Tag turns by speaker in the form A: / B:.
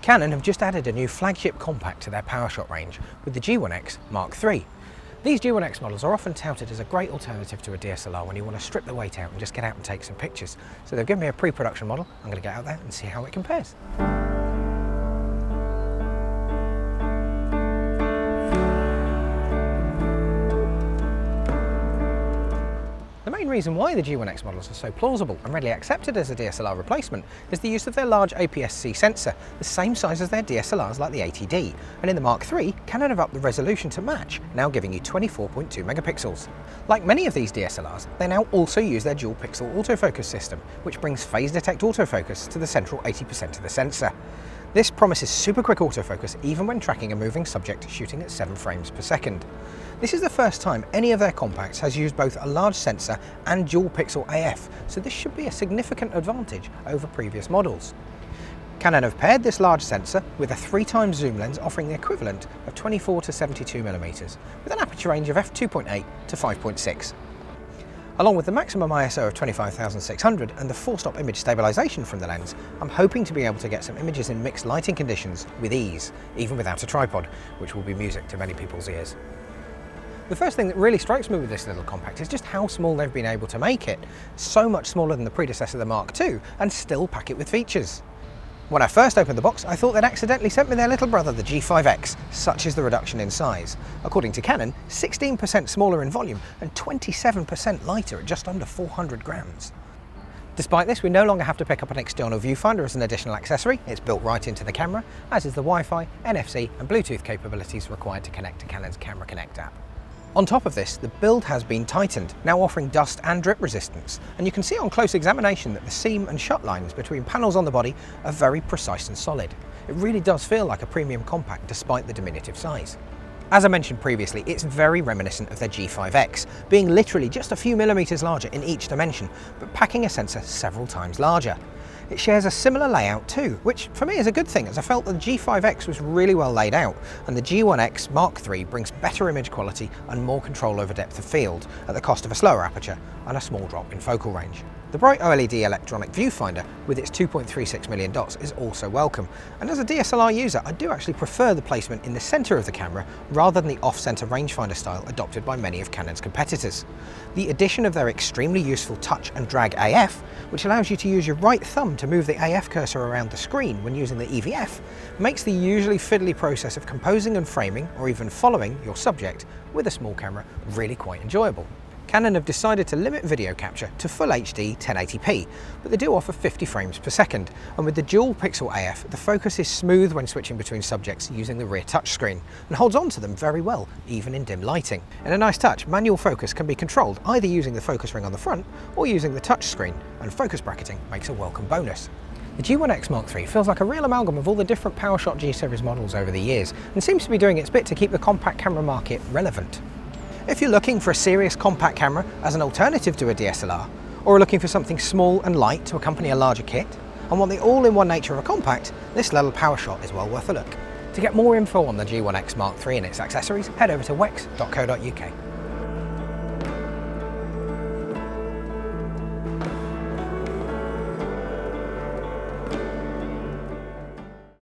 A: Canon have just added a new flagship compact to their PowerShot range with the G1X Mark III. These G1X models are often touted as a great alternative to a DSLR when you want to strip the weight out and just get out and take some pictures. So they've given me a pre-production model. I'm going to get out there and see how it compares. The main reason why the G1X models are so plausible and readily accepted as a DSLR replacement is the use of their large APS-C sensor, the same size as their DSLRs like the 80D, and in the Mark III, Canon have upped the resolution to match, now giving you 24.2 megapixels. Like many of these DSLRs, they now also use their dual pixel autofocus system, which brings phase detect autofocus to the central 80% of the sensor. This promises super quick autofocus even when tracking a moving subject shooting at 7 frames per second. This is the first time any of their compacts has used both a large sensor and dual pixel AF, so this should be a significant advantage over previous models. Canon have paired this large sensor with a 3x zoom lens offering the equivalent of 24 to 72mm, with an aperture range of f2.8 to 5.6. Along with the maximum ISO of 25,600 and the four-stop image stabilisation from the lens, I'm hoping to be able to get some images in mixed lighting conditions with ease, even without a tripod, which will be music to many people's ears. The first thing that really strikes me with this little compact is just how small they've been able to make it. So much smaller than the predecessor, the Mark II, and still pack it with features. When I first opened the box, I thought they'd accidentally sent me their little brother, the G5X, such is the reduction in size. According to Canon, 16% smaller in volume and 27% lighter at just under 400 grams. Despite this, we no longer have to pick up an external viewfinder as an additional accessory. It's built right into the camera, as is the Wi-Fi, NFC and Bluetooth capabilities required to connect to Canon's Camera Connect app. On top of this, the build has been tightened, now offering dust and drip resistance, and you can see on close examination that the seam and shut lines between panels on the body are very precise and solid. It really does feel like a premium compact despite the diminutive size. As I mentioned previously, it's very reminiscent of their G5X, being literally just a few millimeters larger in each dimension, but packing a sensor several times larger. It shares a similar layout too, which for me is a good thing, as I felt the G5X was really well laid out, and the G1X Mark III brings better image quality and more control over depth of field, at the cost of a slower aperture and a small drop in focal range. The bright OLED electronic viewfinder with its 2.36 million dots is also welcome, and as a DSLR user I do actually prefer the placement in the centre of the camera rather than the off-centre rangefinder style adopted by many of Canon's competitors. The addition of their extremely useful touch and drag AF, which allows you to use your right thumb to move the AF cursor around the screen when using the EVF, makes the usually fiddly process of composing and framing, or even following, your subject with a small camera really quite enjoyable. Canon have decided to limit video capture to Full HD 1080p, but they do offer 50 frames per second, and with the dual pixel AF, the focus is smooth when switching between subjects using the rear touchscreen, and holds on to them very well, even in dim lighting. In a nice touch, manual focus can be controlled either using the focus ring on the front or using the touchscreen, and focus bracketing makes a welcome bonus. The G1X Mark III feels like a real amalgam of all the different PowerShot G-series models over the years, and seems to be doing its bit to keep the compact camera market relevant. If you're looking for a serious compact camera as an alternative to a DSLR, or are looking for something small and light to accompany a larger kit, and want the all-in-one nature of a compact, this little PowerShot is well worth a look. To get more info on the G1X Mark III and its accessories, head over to wex.co.uk.